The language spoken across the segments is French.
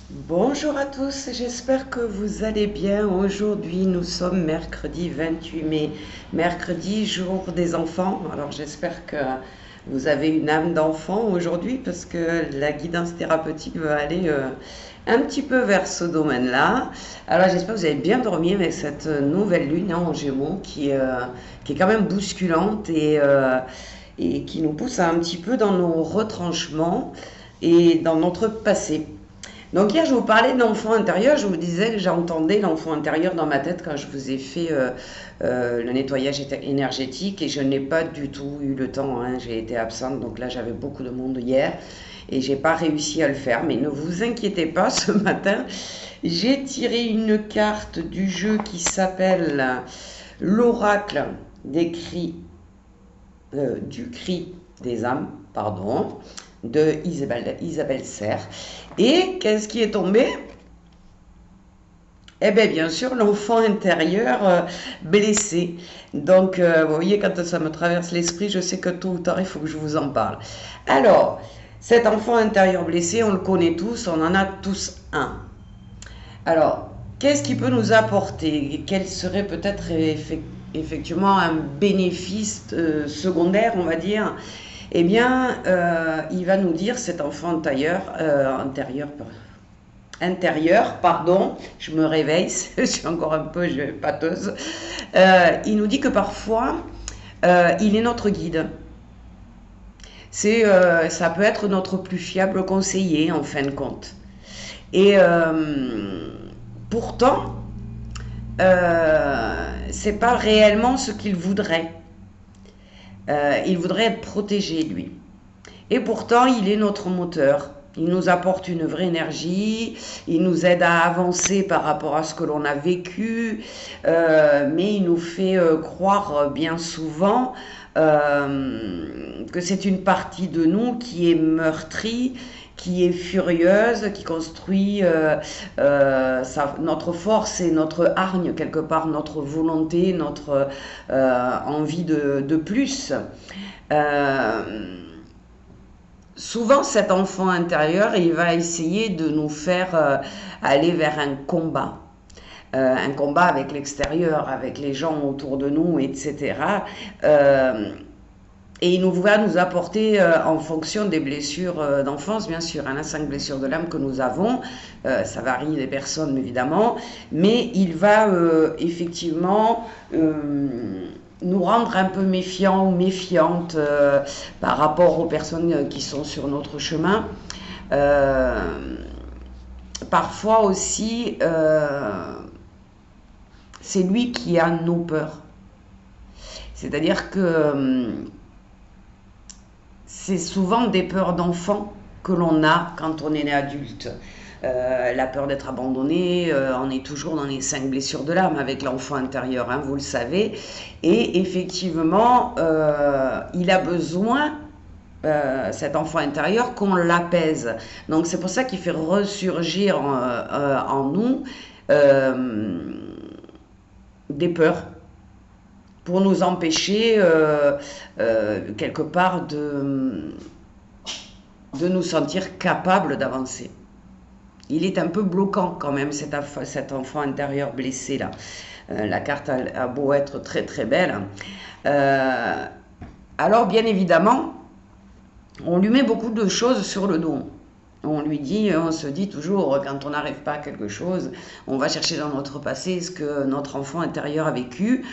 Bonjour à tous, j'espère que vous allez bien. Aujourd'hui, nous sommes mercredi 28 mai, mercredi jour des enfants. Alors j'espère que vous avez une âme d'enfant aujourd'hui parce que la guidance thérapeutique va aller un petit peu vers ce domaine-là. Alors j'espère que vous avez bien dormi avec cette nouvelle lune en Gémeaux qui est quand même bousculante et qui nous pousse un petit peu dans nos retranchements et dans notre passé. Donc hier, je vous parlais d'enfant intérieur, je vous disais que j'entendais l'enfant intérieur dans ma tête quand je vous ai fait le nettoyage énergétique et je n'ai pas du tout eu le temps, hein. J'ai été absente, donc là j'avais beaucoup de monde hier et j'ai pas réussi à le faire. Mais ne vous inquiétez pas, ce matin, j'ai tiré une carte du jeu qui s'appelle l'oracle des cris, du cri des âmes, pardon, de Isabelle Serre. Et qu'est-ce qui est tombé? Eh bien sûr, l'enfant intérieur blessé. Donc, vous voyez, quand ça me traverse l'esprit, je sais que tôt ou tard, il faut que je vous en parle. Alors, cet enfant intérieur blessé, on le connaît tous, on en a tous un. Alors, qu'est-ce qui peut nous apporter? Quel serait peut-être effectivement un bénéfice secondaire, on va dire? Eh bien, il va nous dire, cet enfant intérieur, pardon, je me réveille, je suis encore un peu pâteuse. Il nous dit que parfois, il est notre guide. Ça peut être notre plus fiable conseiller, en fin de compte. Et pourtant, c'est pas réellement ce qu'il voudrait. Il voudrait être protégé, lui. Et pourtant, il est notre moteur. Il nous apporte une vraie énergie, il nous aide à avancer par rapport à ce que l'on a vécu, mais il nous fait croire bien souvent que c'est une partie de nous qui est meurtrie, qui est furieuse, qui construit notre force et notre hargne, quelque part, notre volonté, notre envie de plus. Souvent, cet enfant intérieur, il va essayer de nous faire aller vers un combat avec l'extérieur, avec les gens autour de nous, etc. Et il va nous apporter, en fonction des blessures d'enfance, bien sûr, hein, les 5 blessures de l'âme que nous avons, ça varie des personnes évidemment, mais il va effectivement nous rendre un peu méfiants ou méfiantes par rapport aux personnes qui sont sur notre chemin. Parfois aussi, c'est lui qui a nos peurs. C'est-à-dire que c'est souvent des peurs d'enfant que l'on a quand on est né adulte. La peur d'être abandonné, on est toujours dans les 5 blessures de l'âme avec l'enfant intérieur, hein, vous le savez. Et effectivement, il a besoin, cet enfant intérieur, qu'on l'apaise. Donc c'est pour ça qu'il fait ressurgir en nous des peurs pour nous empêcher quelque part de nous sentir capables d'avancer. Il est un peu bloquant quand même, cet enfant intérieur blessé là. La carte a beau être très très belle. Alors bien évidemment, on lui met beaucoup de choses sur le dos. On se dit toujours, quand on n'arrive pas à quelque chose, on va chercher dans notre passé ce que notre enfant intérieur a vécu,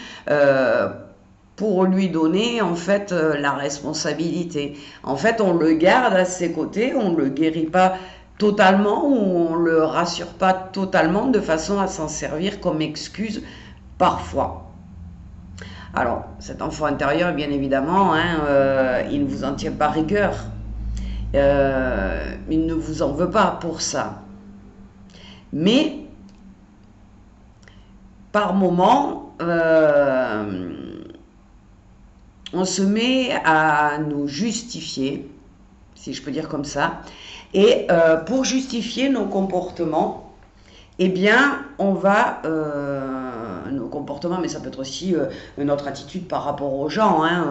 pour lui donner en fait la responsabilité. En fait, on le garde à ses côtés, on ne le guérit pas totalement ou on ne le rassure pas totalement de façon à s'en servir comme excuse parfois. Alors, cet enfant intérieur, bien évidemment, hein, il ne vous en tient pas rigueur. Il ne vous en veut pas pour ça. Mais, par moment, on se met à nous justifier, si je peux dire comme ça, et pour justifier nos comportements, eh bien, on va, nos comportements, mais ça peut être aussi notre attitude par rapport aux gens, hein,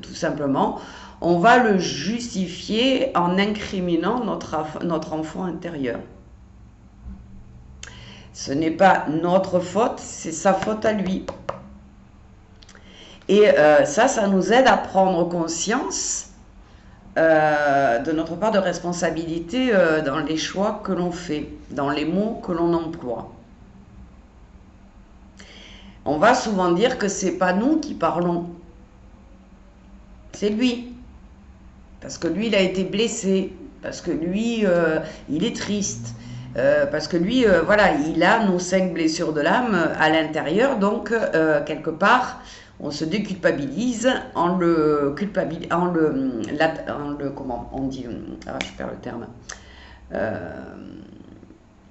tout simplement, on va le justifier en incriminant notre enfant intérieur. Ce n'est pas notre faute, c'est sa faute à lui. Et ça nous aide à prendre conscience de notre part de responsabilité dans les choix que l'on fait, dans les mots que l'on emploie. On va souvent dire que c'est pas nous qui parlons, c'est lui. Parce que lui, il a été blessé, parce que lui, il est triste, parce que lui, voilà, il a nos 5 blessures de l'âme à l'intérieur, donc quelque part, on se déculpabilise en le comment on dit, je perds le terme,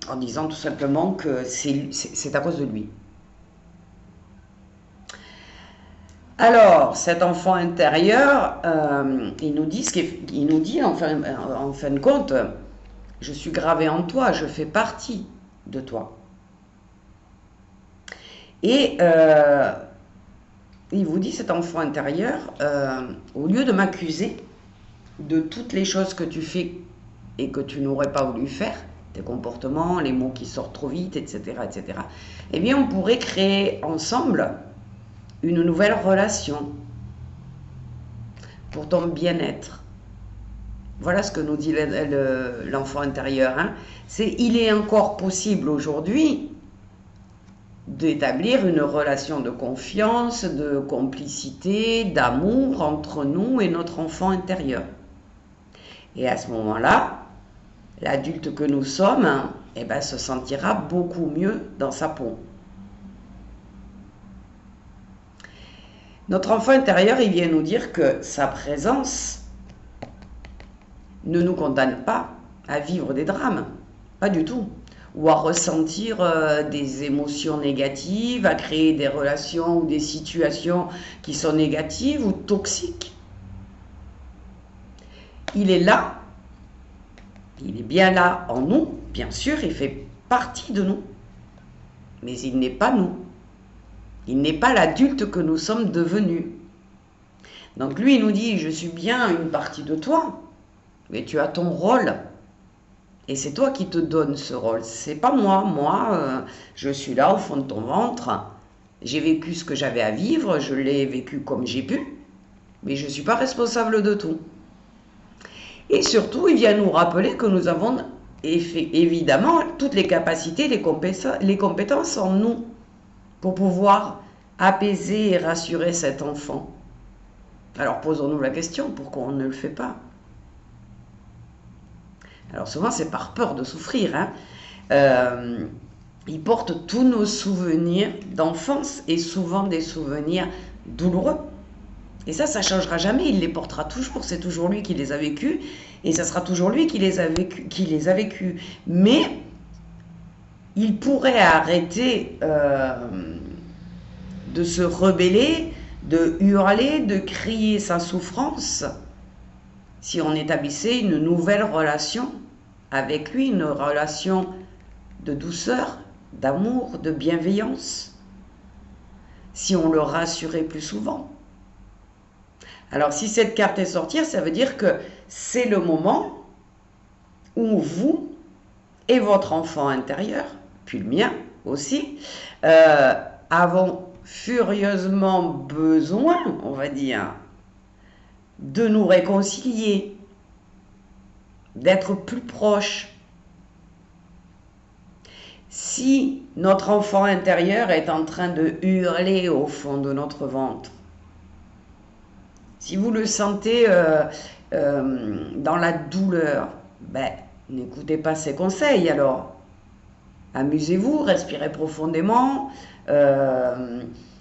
en disant tout simplement que c'est à cause de lui. Alors, cet enfant intérieur, il nous dit en fin de compte, je suis gravé en toi, je fais partie de toi. Et il vous dit, cet enfant intérieur, au lieu de m'accuser de toutes les choses que tu fais et que tu n'aurais pas voulu faire, tes comportements, les mots qui sortent trop vite, etc., etc., eh bien, on pourrait créer ensemble une nouvelle relation pour ton bien-être. Voilà ce que nous dit l'enfant intérieur. Hein. Il est encore possible aujourd'hui d'établir une relation de confiance, de complicité, d'amour entre nous et notre enfant intérieur. Et à ce moment-là, l'adulte que nous sommes, hein, eh ben, se sentira beaucoup mieux dans sa peau. Notre enfant intérieur, il vient nous dire que sa présence ne nous condamne pas à vivre des drames, pas du tout, ou à ressentir des émotions négatives, à créer des relations ou des situations qui sont négatives ou toxiques. Il est là, il est bien là en nous, bien sûr, il fait partie de nous, mais il n'est pas nous. Il n'est pas l'adulte que nous sommes devenus. Donc lui, il nous dit, je suis bien une partie de toi, mais tu as ton rôle. Et c'est toi qui te donnes ce rôle. C'est pas moi. Moi, je suis là au fond de ton ventre. J'ai vécu ce que j'avais à vivre, je l'ai vécu comme j'ai pu, mais je ne suis pas responsable de tout. Et surtout, il vient nous rappeler que nous avons évidemment toutes les capacités, les compétences en nous pour pouvoir apaiser et rassurer cet enfant. Alors posons-nous la question, pourquoi on ne le fait pas? Alors souvent c'est par peur de souffrir. Hein. Il porte tous nos souvenirs d'enfance et souvent des souvenirs douloureux. Et ça ne changera jamais, il les portera toujours, c'est toujours lui qui les a vécus et ça sera toujours lui qui les a vécus. Mais il pourrait arrêter de se rebeller, de hurler, de crier sa souffrance si on établissait une nouvelle relation avec lui, une relation de douceur, d'amour, de bienveillance, si on le rassurait plus souvent. Alors si cette carte est sortie, ça veut dire que c'est le moment où vous et votre enfant intérieur, puis le mien aussi, avons furieusement besoin, on va dire, de nous réconcilier, d'être plus proches. Si notre enfant intérieur est en train de hurler au fond de notre ventre, si vous le sentez dans la douleur, ben, n'écoutez pas ses conseils alors. Amusez-vous, respirez profondément,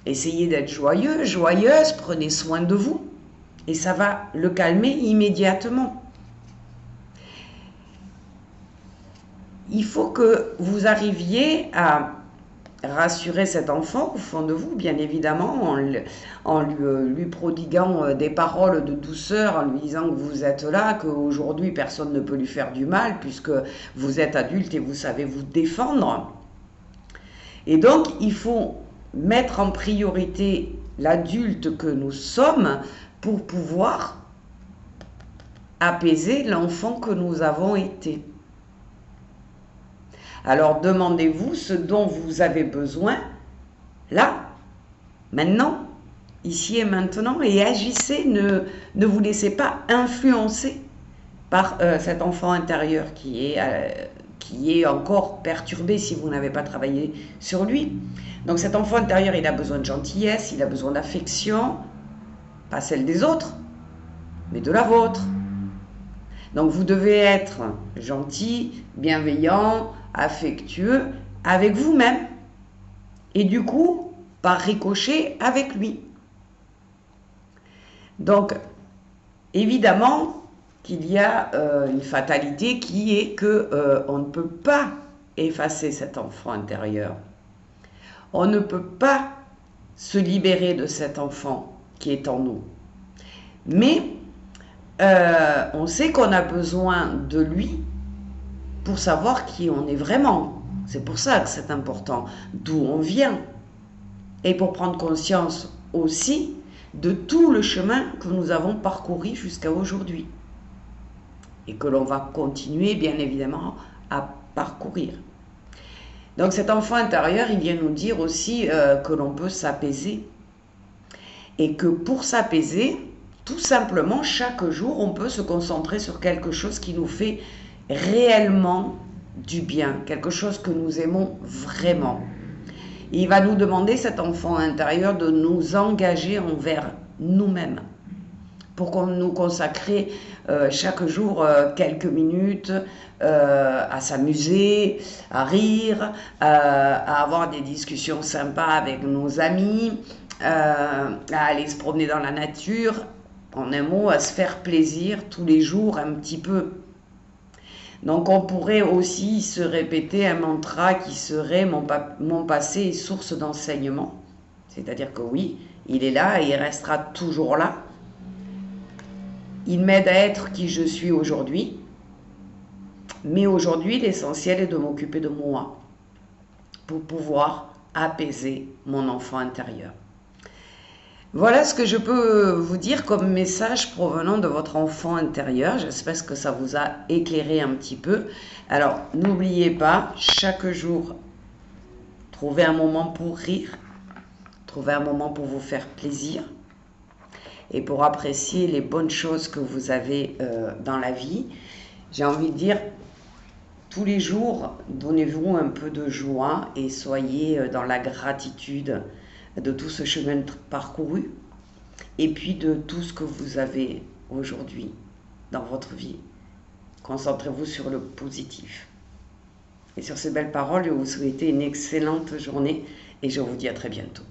essayez d'être joyeux, joyeuse, prenez soin de vous. Et ça va le calmer immédiatement. Il faut que vous arriviez à rassurer cet enfant au fond de vous, bien évidemment, en lui prodiguant des paroles de douceur, en lui disant que vous êtes là, qu'aujourd'hui personne ne peut lui faire du mal, puisque vous êtes adulte et vous savez vous défendre. Et donc, il faut mettre en priorité l'adulte que nous sommes pour pouvoir apaiser l'enfant que nous avons été. Alors demandez-vous ce dont vous avez besoin, là, maintenant, ici et maintenant, et agissez, ne vous laissez pas influencer par cet enfant intérieur qui est encore perturbé si vous n'avez pas travaillé sur lui. Donc cet enfant intérieur, il a besoin de gentillesse, il a besoin d'affection, pas celle des autres, mais de la vôtre. Donc vous devez être gentil, bienveillant, affectueux avec vous-même. Et du coup, par ricochet, avec lui. Donc, évidemment qu'il y a une fatalité qui est que on ne peut pas effacer cet enfant intérieur. On ne peut pas se libérer de cet enfant qui est en nous. Mais on sait qu'on a besoin de lui pour savoir qui on est vraiment. C'est pour ça que c'est important, d'où on vient. Et pour prendre conscience aussi de tout le chemin que nous avons parcouru jusqu'à aujourd'hui. Et que l'on va continuer, bien évidemment, à parcourir. Donc cet enfant intérieur, il vient nous dire aussi que l'on peut s'apaiser. Et que pour s'apaiser, tout simplement, chaque jour, on peut se concentrer sur quelque chose qui nous fait réellement du bien, quelque chose que nous aimons vraiment. Et il va nous demander, cet enfant intérieur, de nous engager envers nous-mêmes, pour qu'on nous consacrer chaque jour quelques minutes à s'amuser, à rire, à avoir des discussions sympas avec nos amis, à aller se promener dans la nature, en un mot, à se faire plaisir tous les jours un petit peu. Donc on pourrait aussi se répéter un mantra qui serait mon passé est source d'enseignement. C'est-à-dire que oui, il est là et il restera toujours là. Il m'aide à être qui je suis aujourd'hui. Mais aujourd'hui, l'essentiel est de m'occuper de moi pour pouvoir apaiser mon enfant intérieur. Voilà ce que je peux vous dire comme message provenant de votre enfant intérieur. J'espère que ça vous a éclairé un petit peu. Alors, n'oubliez pas, chaque jour, trouvez un moment pour rire, trouvez un moment pour vous faire plaisir et pour apprécier les bonnes choses que vous avez dans la vie. J'ai envie de dire, tous les jours, donnez-vous un peu de joie et soyez dans la gratitude de tout ce chemin parcouru et puis de tout ce que vous avez aujourd'hui dans votre vie. Concentrez-vous sur le positif. Et sur ces belles paroles, je vous souhaite une excellente journée et je vous dis à très bientôt.